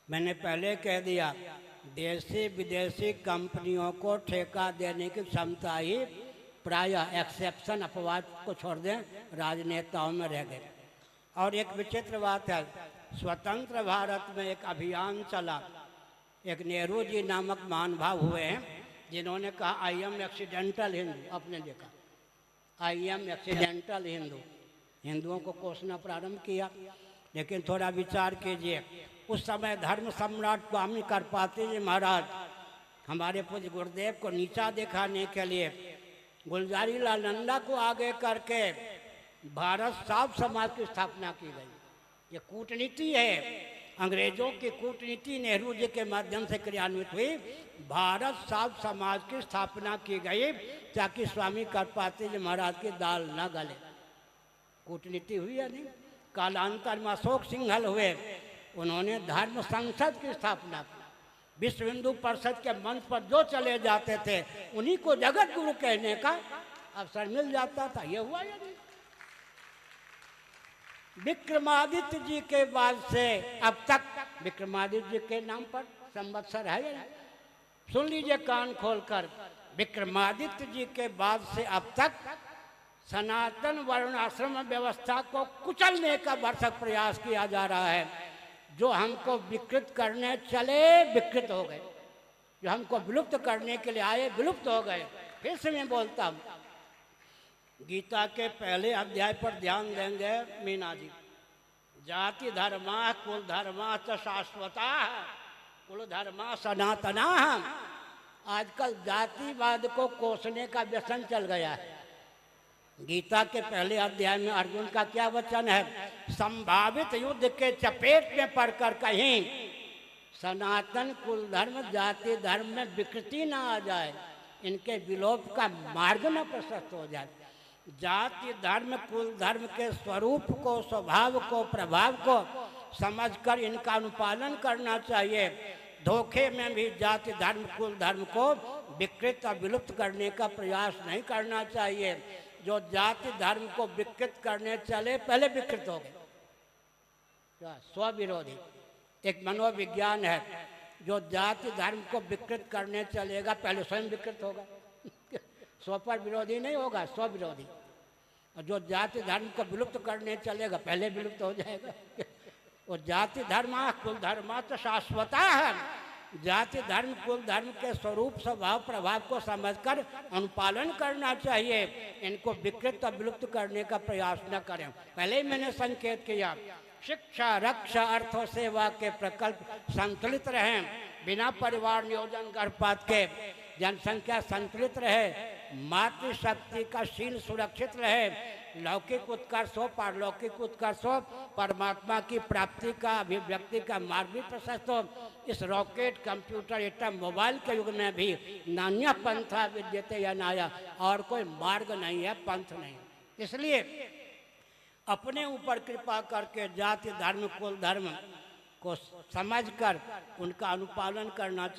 मैंने पहले कह दिया, देशी विदेशी कंपनियों को ठेका देने की क्षमता ही प्रायः एक्सेप्शन अपवाद को छोड़ दें राजनेताओं में रह गए। और एक विचित्र बात है, स्वतंत्र भारत में एक अभियान चला, एक नेहरू जी नामक महानुभाव हुए हैं जिन्होंने कहा आई एम एक्सीडेंटल हिंदू। आपने देखा, आई एम एक्सीडेंटल हिंदू, हिंदुओं को कोसना प्रारंभ किया। लेकिन थोड़ा विचार कीजिए, उस समय धर्म सम्राट स्वामी करपात्री जी महाराज हमारे पूज्य गुरुदेव को नीचा दिखाने के लिए गुलजारी लाल नंदा को आगे करके भारत साफ समाज की स्थापना की गई। ये कूटनीति है, अंग्रेजों की कूटनीति नेहरू जी के माध्यम से क्रियान्वित हुई। भारत साफ समाज की स्थापना की गई ताकि स्वामी करपात्री जी महाराज की दाल न गले। कूटनीति हुई है नहीं। कालांतर में अशोक सिंघल हुए, उन्होंने धर्म संसद की स्थापना की। विश्व हिंदू परिषद के मंच पर जो चले जाते थे उन्हीं को जगत गुरु कहने का अवसर मिल जाता था। ये हुआ या नहीं? विक्रमादित्य जी के बाद से अब तक, विक्रमादित्य जी के नाम पर संवत्सर है या नहीं? सुन लीजिए कान खोलकर, विक्रमादित्य जी के बाद से अब तक सनातन वर्णाश्रम व्यवस्था को कुचलने का भरसक प्रयास किया जा रहा है। जो हमको विकृत करने चले विकृत हो गए, जो हमको विलुप्त करने के लिए आए विलुप्त हो गए। फिर से मैं बोलता हूँ, गीता के पहले अध्याय पर ध्यान देंगे मीना जी। जाति धर्मा कुल धर्मा च शाश्वता, कुल धर्मा सनातना। आजकल जातिवाद को कोसने का व्यसन चल गया है। गीता के पहले अध्याय में अर्जुन का क्या वचन है? संभावित युद्ध के चपेट में पड़कर कहीं सनातन कुल धर्म जाति धर्म में विकृति ना आ जाए, इनके विलोप का मार्ग न प्रशस्त हो जाए। जाति धर्म कुल धर्म के स्वरूप को, स्वभाव को, प्रभाव को समझकर इनका अनुपालन करना चाहिए। धोखे में भी जाति धर्म कुल धर्म को विकृत और विलुप्त करने का प्रयास नहीं करना चाहिए। जो जाति धर्म को विकृत करने चले पहले विकृत हो गए। स्व विरोधी एक मनोविज्ञान है, जो जाति धर्म को विकृत करने चलेगा पहले स्वयं विकृत होगा। स्व पर विरोधी नहीं होगा, स्व विरोधी। और जो जाति धर्म को विलुप्त करने चलेगा पहले विलुप्त हो जाएगा। और जाति धर्म कुल धर्म तो शाश्वता है। जाति धर्म कुल धर्म के स्वरूप स्वभाव प्रभाव को समझकर अनुपालन करना चाहिए। इनको विकृत और विलुप्त करने का प्रयास न करें। पहले ही मैंने संकेत किया, शिक्षा रक्षा अर्थ और सेवा के प्रकल्प संतुलित रहें। बिना परिवार नियोजन गर्भपात के जनसंख्या संतुलित रहे, मातृशक्ति का शील सुरक्षित रहे, लौकिक उत्कर्ष हो, पारलौकिक उत्कर्ष हो, परमात्मा की प्राप्ति का अभिव्यक्ति का मार्ग भी प्रशस्त हो। इस रॉकेट कंप्यूटर एटम मोबाइल के युग में भी नान्य पंथा विद्यते या नाया, और कोई मार्ग नहीं है, पंथ नहीं। इसलिए अपने ऊपर कृपा करके जाति धर्म कुल धर्म को समझकर उनका अनुपालन करना चाहिए।